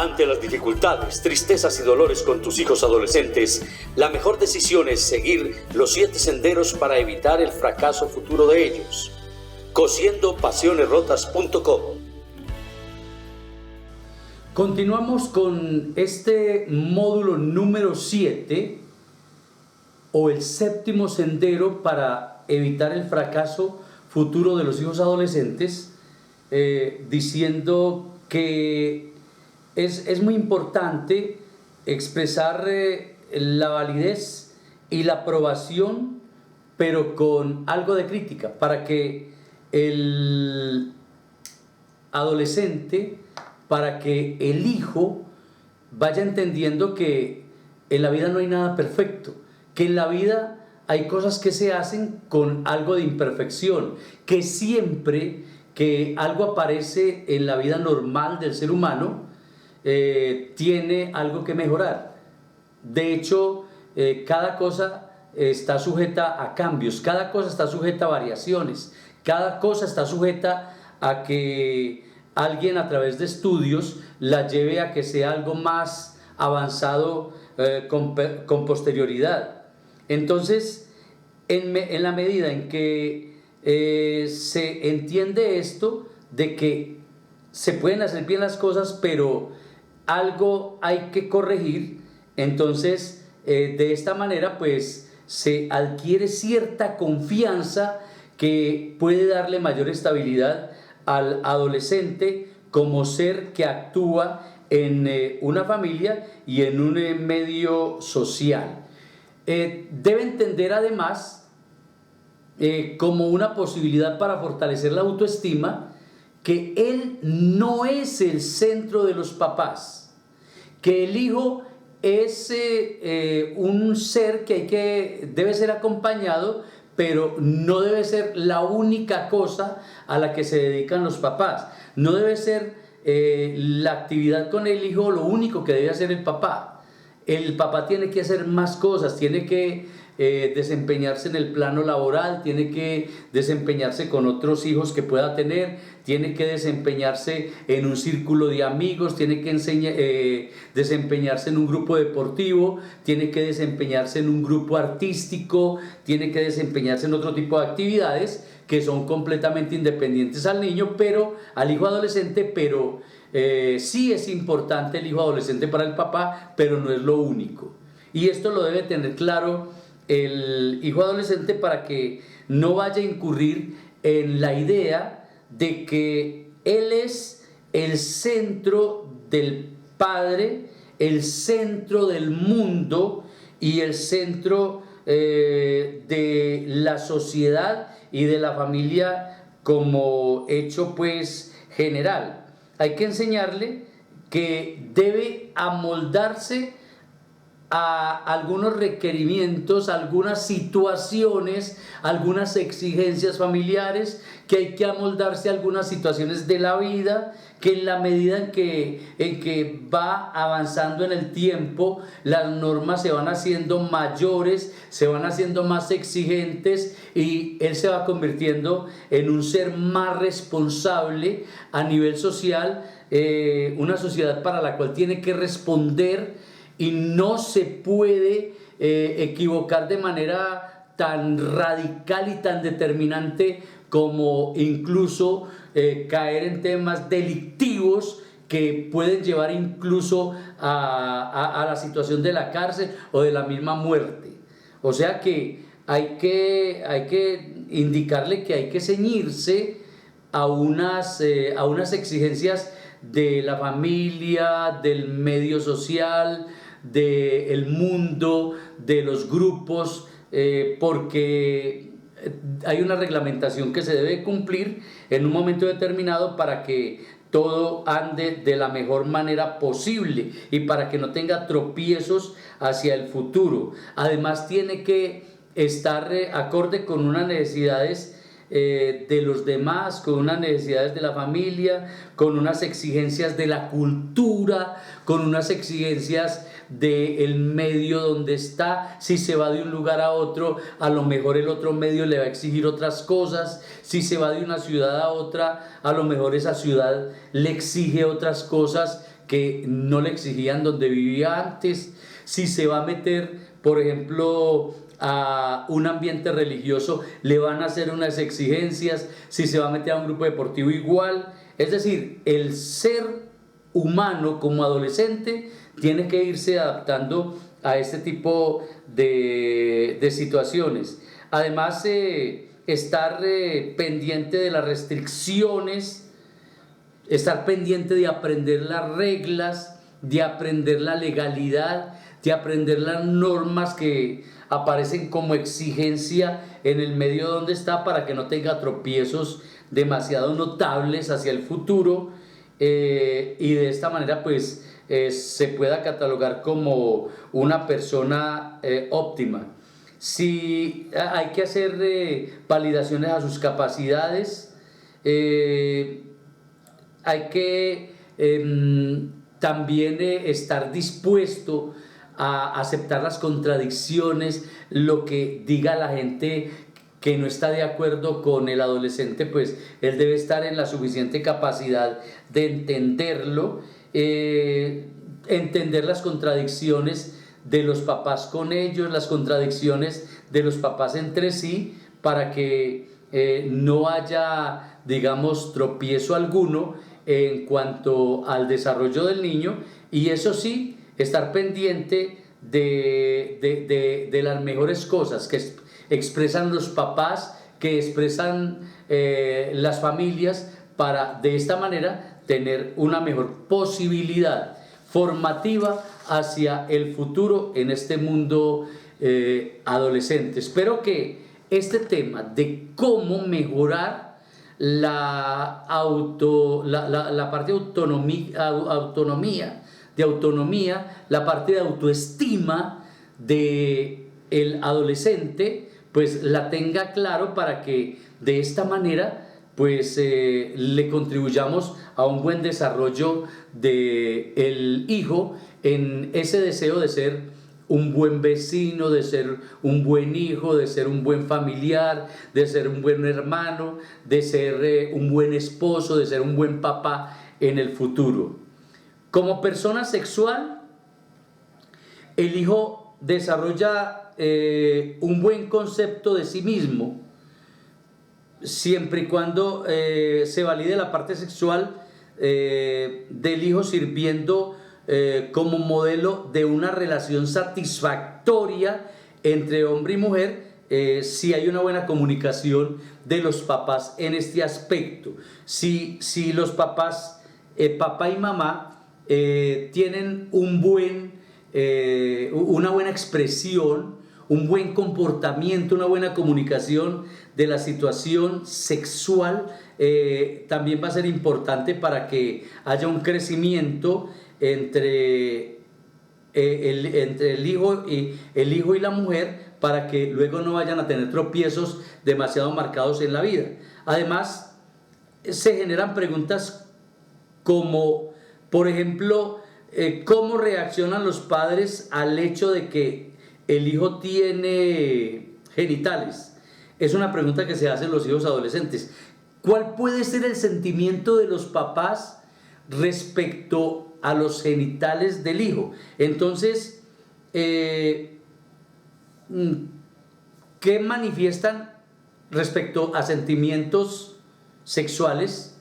Ante las dificultades, tristezas y dolores con tus hijos adolescentes, la mejor decisión es seguir los 7 senderos para evitar el fracaso futuro de ellos. Cosiendopasionesrotas.com. Continuamos con este módulo número 7, o el 7º sendero para evitar el fracaso futuro de los hijos adolescentes, diciendo que es muy importante expresar la validez y la aprobación, pero con algo de crítica, para que el adolescente, para que el hijo vaya entendiendo que en la vida no hay nada perfecto, que en la vida hay cosas que se hacen con algo de imperfección, que siempre que algo aparece en la vida normal del ser humano, tiene algo que mejorar. De hecho, cada cosa está sujeta a cambios, cada cosa está sujeta a variaciones, cada cosa está sujeta a que alguien a través de estudios la lleve a que sea algo más avanzado con posterioridad. Entonces, en la medida en que se entiende esto de que se pueden hacer bien las cosas, pero algo hay que corregir, entonces de esta manera pues se adquiere cierta confianza que puede darle mayor estabilidad al adolescente como ser que actúa en una familia y en un medio social. Debe entender además como una posibilidad para fortalecer la autoestima que él no es el centro de los papás, que el hijo es un ser que debe ser acompañado, pero no debe ser la única cosa a la que se dedican los papás. No debe ser la actividad con el hijo lo único que debe hacer el papá. El papá tiene que hacer más cosas, tiene que desempeñarse en el plano laboral, tiene que desempeñarse con otros hijos que pueda tener, tiene que desempeñarse en un círculo de amigos, tiene que desempeñarse en un grupo deportivo, tiene que desempeñarse en un grupo artístico, tiene que desempeñarse en otro tipo de actividades que son completamente independientes al niño, pero al hijo adolescente, pero sí es importante el hijo adolescente para el papá, pero no es lo único. Y esto lo debe tener claro el hijo adolescente para que no vaya a incurrir en la idea de que él es el centro del padre, el centro del mundo y el centro de la sociedad y de la familia como hecho pues general. Hay que enseñarle que debe amoldarse a algunos requerimientos, algunas situaciones, algunas exigencias familiares, que hay que amoldarse a algunas situaciones de la vida, que en la medida en que va avanzando en el tiempo, las normas se van haciendo mayores, se van haciendo más exigentes y él se va convirtiendo en un ser más responsable a nivel social, una sociedad para la cual tiene que responder y no se puede equivocar de manera tan radical y tan determinante como incluso caer en temas delictivos que pueden llevar incluso a la situación de la cárcel o de la misma muerte. O sea que hay que indicarle que hay que ceñirse a unas exigencias de la familia, del medio social, del mundo, de los grupos, porque hay una reglamentación que se debe cumplir en un momento determinado para que todo ande de la mejor manera posible y para que no tenga tropiezos hacia el futuro. Además tiene que estar acorde con unas necesidades de los demás, con unas necesidades de la familia, con unas exigencias de la cultura, con unas exigencias del medio donde está. Si se va de un lugar a otro, a lo mejor el otro medio le va a exigir otras cosas. Si se va de una ciudad a otra, a lo mejor esa ciudad le exige otras cosas que no le exigían donde vivía antes, si se va a meter, por ejemplo, a un ambiente religioso, le van a hacer unas exigencias, si se va a meter a un grupo deportivo igual. Es decir, el ser humano como adolescente tiene que irse adaptando a este tipo de situaciones. Además, estar pendiente de las restricciones, estar pendiente de aprender las reglas, de aprender la legalidad, de aprender las normas que aparecen como exigencia en el medio donde está, para que no tenga tropiezos demasiado notables hacia el futuro, y de esta manera pues se pueda catalogar como una persona óptima. Si hay que hacer validaciones a sus capacidades, hay que también estar dispuesto a aceptar las contradicciones, lo que diga la gente que no está de acuerdo con el adolescente, pues él debe estar en la suficiente capacidad de entenderlo, entender las contradicciones de los papás con ellos, las contradicciones de los papás entre sí, para que no haya, digamos, tropiezo alguno en cuanto al desarrollo del niño. Y eso sí, estar pendiente de las mejores cosas que expresan los papás, que expresan las familias, para de esta manera tener una mejor posibilidad formativa hacia el futuro en este mundo adolescente. Espero que este tema de cómo mejorar la parte de autonomía, la parte de autoestima del adolescente, pues la tenga claro, para que de esta manera pues le contribuyamos a un buen desarrollo del hijo, en ese deseo de ser un buen vecino, de ser un buen hijo, de ser un buen familiar, de ser un buen hermano, de ser un buen esposo, de ser un buen papá en el futuro. Como persona sexual, el hijo desarrolla un buen concepto de sí mismo, siempre y cuando se valide la parte sexual del hijo, sirviendo como modelo de una relación satisfactoria entre hombre y mujer, si hay una buena comunicación de los papás en este aspecto. Si los papás, papá y mamá, tienen una buena expresión, un buen comportamiento, una buena comunicación de la situación sexual, también va a ser importante para que haya un crecimiento entre el hijo y la mujer, para que luego no vayan a tener tropiezos demasiado marcados en la vida. Además, se generan preguntas como, por ejemplo, ¿cómo reaccionan los padres al hecho de que el hijo tiene genitales? Es una pregunta que se hacen los hijos adolescentes. ¿Cuál puede ser el sentimiento de los papás respecto a los genitales del hijo? Entonces, ¿qué manifiestan respecto a sentimientos sexuales?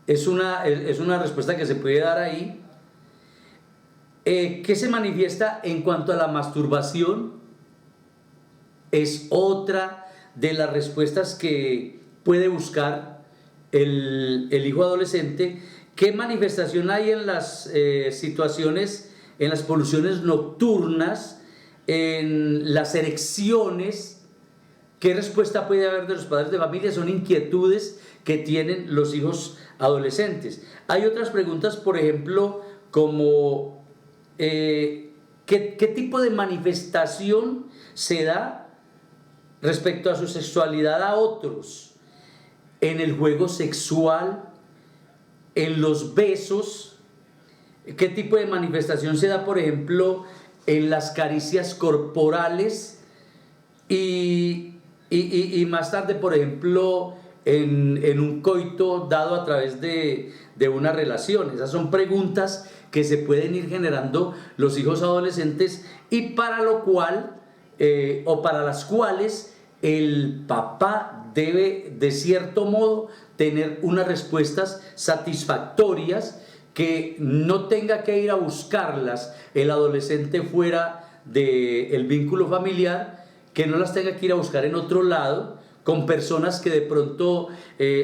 Es una respuesta que se puede dar ahí. ¿Qué se manifiesta en cuanto a la masturbación? Es otra de las respuestas que puede buscar el hijo adolescente. ¿Qué manifestación hay en las situaciones, en las poluciones nocturnas, en las erecciones? ¿Qué respuesta puede haber de los padres de familia? Son inquietudes que tienen los hijos adolescentes. Hay otras preguntas, por ejemplo, como ¿qué tipo de manifestación se da respecto a su sexualidad a otros? En el juego sexual, en los besos. ¿Qué tipo de manifestación se da, por ejemplo, en las caricias corporales? Y más tarde, por ejemplo, en un coito dado a través de una relación? Esas son preguntas que se pueden ir generando los hijos adolescentes y para lo cual o para las cuales el papá debe de cierto modo tener unas respuestas satisfactorias, que no tenga que ir a buscarlas el adolescente fuera del vínculo familiar, que no las tenga que ir a buscar en otro lado con personas que de pronto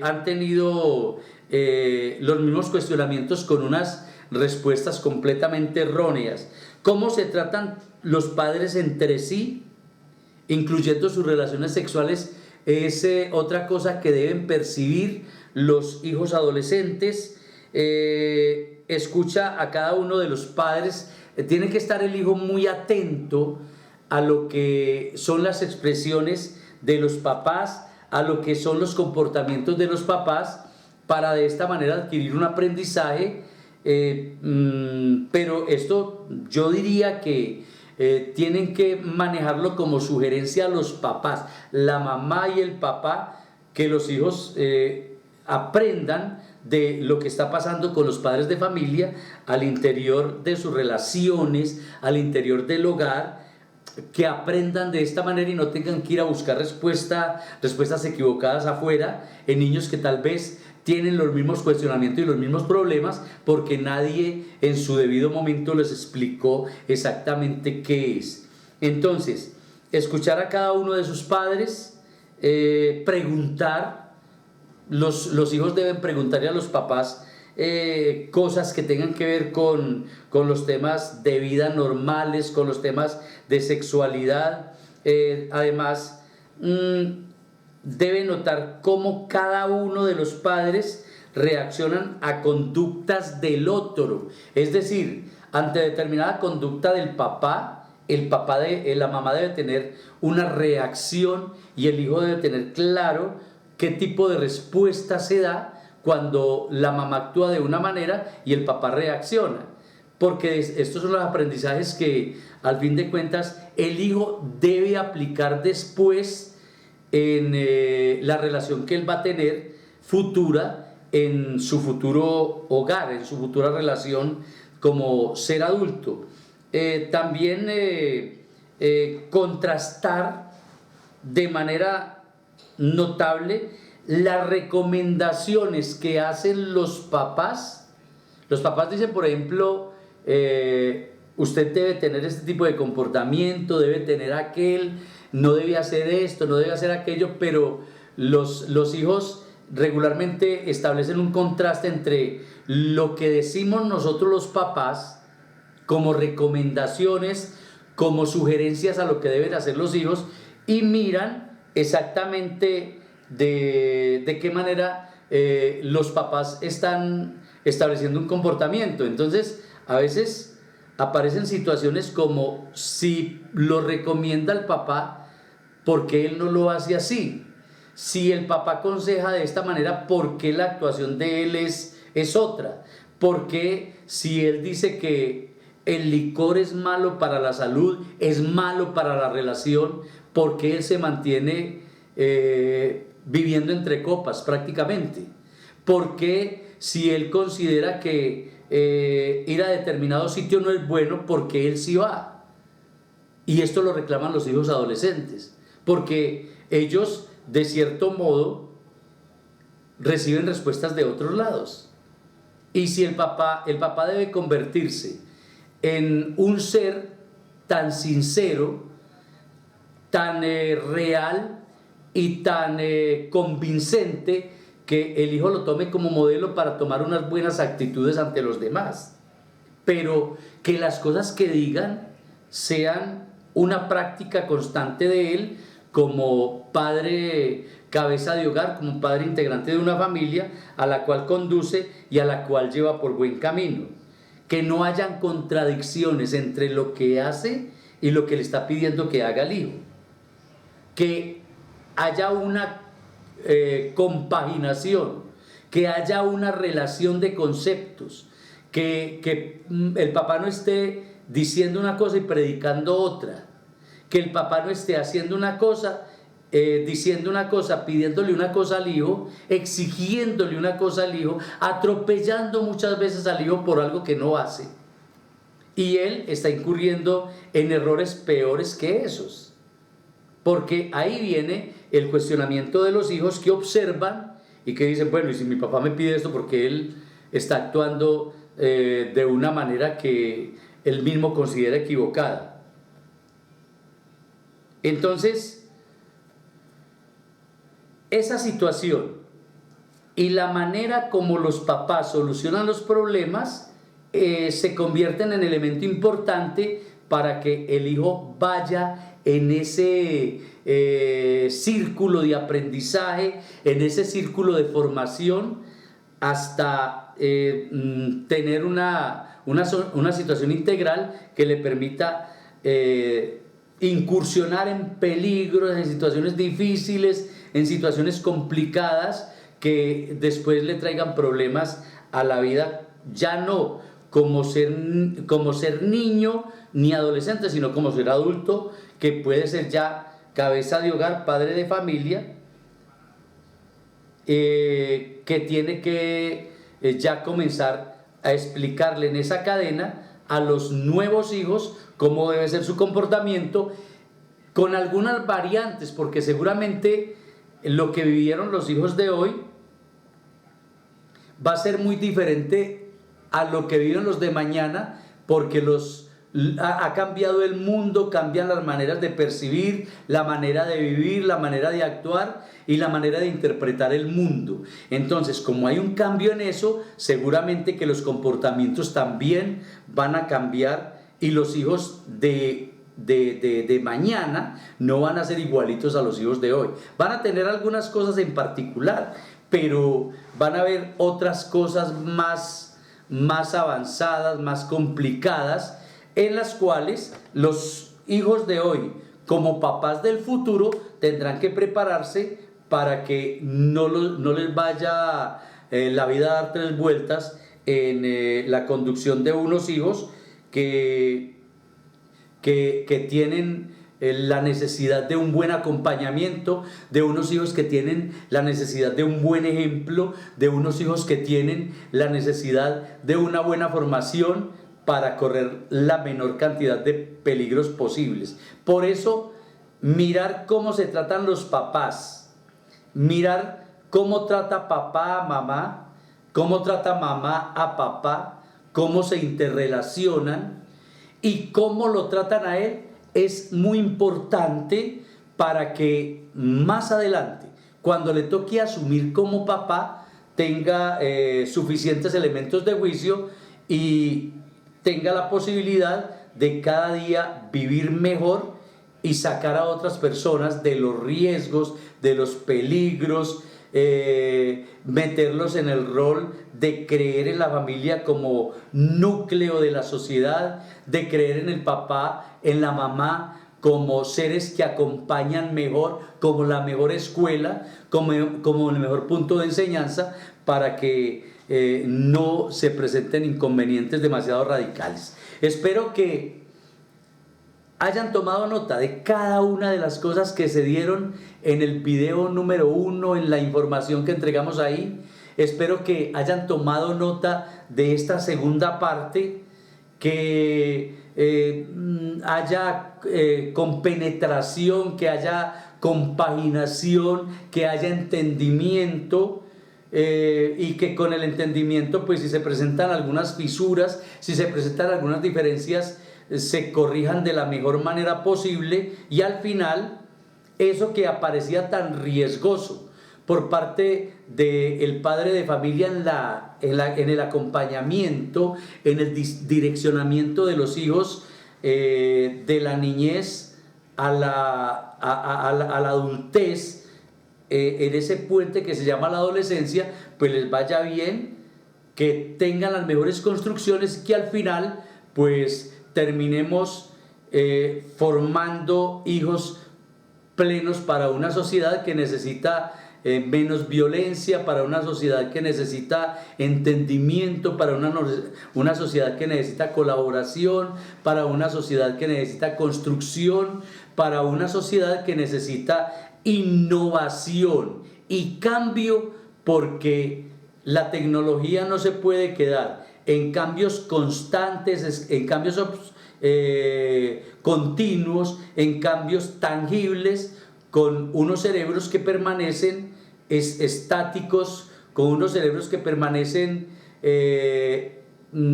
han tenido los mismos cuestionamientos con unas respuestas completamente erróneas. ¿Cómo se tratan los padres entre sí, incluyendo sus relaciones sexuales? Es otra cosa que deben percibir los hijos adolescentes. Escucha a cada uno de los padres. Tiene que estar el hijo muy atento a lo que son las expresiones de los papás, a lo que son los comportamientos de los papás, para de esta manera adquirir un aprendizaje. Pero esto yo diría que tienen que manejarlo como sugerencia a los papás, la mamá y el papá, que los hijos aprendan de lo que está pasando con los padres de familia al interior de sus relaciones, al interior del hogar, que aprendan de esta manera y no tengan que ir a buscar respuestas equivocadas afuera, en niños que tal vez tienen los mismos cuestionamientos y los mismos problemas porque nadie en su debido momento les explicó exactamente qué es. Entonces, escuchar a cada uno de sus padres, preguntar. Los hijos deben preguntarle a los papás cosas que tengan que ver con los temas de vida normales, con los temas de sexualidad. Además, debe notar cómo cada uno de los padres reaccionan a conductas del otro. Es decir, ante determinada conducta del papá, la mamá debe tener una reacción y el hijo debe tener claro qué tipo de respuesta se da cuando la mamá actúa de una manera y el papá reacciona. Porque estos son los aprendizajes que, al fin de cuentas, el hijo debe aplicar después en la relación que él va a tener futura, en su futuro hogar, en su futura relación como ser adulto. También contrastar de manera notable las recomendaciones que hacen los papás. Los papás dicen, por ejemplo, usted debe tener este tipo de comportamiento, debe tener aquel, no debe hacer esto, no debe hacer aquello, pero los hijos regularmente establecen un contraste entre lo que decimos nosotros los papás como recomendaciones, como sugerencias a lo que deben hacer los hijos, y miran exactamente de qué manera los papás están estableciendo un comportamiento. Entonces, a veces aparecen situaciones como, si lo recomienda el papá, ¿por qué él no lo hace así? Si el papá aconseja de esta manera, ¿por qué la actuación de él es otra? ¿Por qué si él dice que el licor es malo para la salud, es malo para la relación, por qué él se mantiene viviendo entre copas prácticamente? ¿Por qué si él considera que ir a determinado sitio no es bueno, por qué él sí va? Y esto lo reclaman los hijos adolescentes, porque ellos de cierto modo reciben respuestas de otros lados. Y si el papá debe convertirse en un ser tan sincero, tan real y tan convincente, que el hijo lo tome como modelo para tomar unas buenas actitudes ante los demás, pero que las cosas que digan sean una práctica constante de él como padre cabeza de hogar, como padre integrante de una familia a la cual conduce y a la cual lleva por buen camino. Que no hayan contradicciones entre lo que hace y lo que le está pidiendo que haga el hijo. Que haya una compaginación, que haya una relación de conceptos, que el papá no esté diciendo una cosa y predicando otra, que el papá no esté haciendo una cosa diciendo una cosa, pidiéndole una cosa al hijo, exigiéndole una cosa al hijo, atropellando muchas veces al hijo por algo que no hace. Y él está incurriendo en errores peores que esos. Porque ahí viene el cuestionamiento de los hijos que observan y que dicen, bueno, y si mi papá me pide esto, porque él está actuando de una manera que él mismo considera equivocada. Entonces, esa situación y la manera como los papás solucionan los problemas se convierten en elemento importante para que el hijo vaya en ese círculo de aprendizaje, en ese círculo de formación, hasta tener una situación integral que le permita incursionar en peligros, en situaciones difíciles, en situaciones complicadas que después le traigan problemas a la vida, ya no como ser niño ni adolescente, sino como ser adulto, que puede ser ya cabeza de hogar, padre de familia, que tiene que ya comenzar a explicarle en esa cadena a los nuevos hijos cómo debe ser su comportamiento, con algunas variantes, porque seguramente lo que vivieron los hijos de hoy va a ser muy diferente a lo que viven los de mañana, porque ha cambiado el mundo, cambian las maneras de percibir, la manera de vivir, la manera de actuar y la manera de interpretar el mundo. Entonces, como hay un cambio en eso, seguramente que los comportamientos también van a cambiar, y los hijos de mañana no van a ser igualitos a los hijos de hoy. Van a tener algunas cosas en particular, pero van a haber otras cosas más avanzadas, más complicadas, en las cuales los hijos de hoy, como papás del futuro, tendrán que prepararse para que no les vaya la vida a dar tres vueltas en la conducción de unos hijos que tienen la necesidad de un buen acompañamiento, de unos hijos que tienen la necesidad de un buen ejemplo, de unos hijos que tienen la necesidad de una buena formación para correr la menor cantidad de peligros posibles. Por eso, mirar cómo se tratan los papás, mirar cómo trata papá a mamá, cómo trata mamá a papá, cómo se interrelacionan y cómo lo tratan a él, es muy importante para que más adelante, cuando le toque asumir como papá, tenga suficientes elementos de juicio y tenga la posibilidad de cada día vivir mejor y sacar a otras personas de los riesgos, de los peligros, meterlos en el rol de creer en la familia como núcleo de la sociedad, de creer en el papá, en la mamá como seres que acompañan mejor, como la mejor escuela, como el mejor punto de enseñanza, para que no se presenten inconvenientes demasiado radicales. Espero que hayan tomado nota de cada una de las cosas que se dieron en el video número 1, en la información que entregamos ahí. Espero que hayan tomado nota de esta segunda parte, que haya compenetración, que haya compaginación, que haya entendimiento, y que con el entendimiento, pues si se presentan algunas fisuras, si se presentan algunas diferencias, se corrijan de la mejor manera posible, y al final eso que aparecía tan riesgoso por parte del padre de familia en el acompañamiento, en el direccionamiento de los hijos, de la niñez a la adultez, en ese puente que se llama la adolescencia, pues les vaya bien, que tengan las mejores construcciones, que al final pues terminemos formando hijos plenos para una sociedad que necesita menos violencia, para una sociedad que necesita entendimiento, para una sociedad que necesita colaboración, para una sociedad que necesita construcción, para una sociedad que necesita innovación y cambio, porque la tecnología no se puede quedar en cambios constantes, en cambios continuos, en cambios tangibles, con unos cerebros que permanecen estáticos, con unos cerebros que permanecen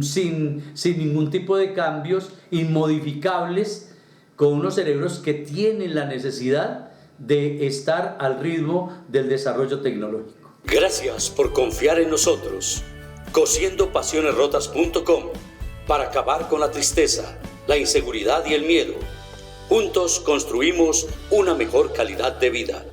sin ningún tipo de cambios, inmodificables, con unos cerebros que tienen la necesidad de estar al ritmo del desarrollo tecnológico. Gracias por confiar en nosotros. CosiendoPasionesRotas.com, para acabar con la tristeza, la inseguridad y el miedo. Juntos construimos una mejor calidad de vida.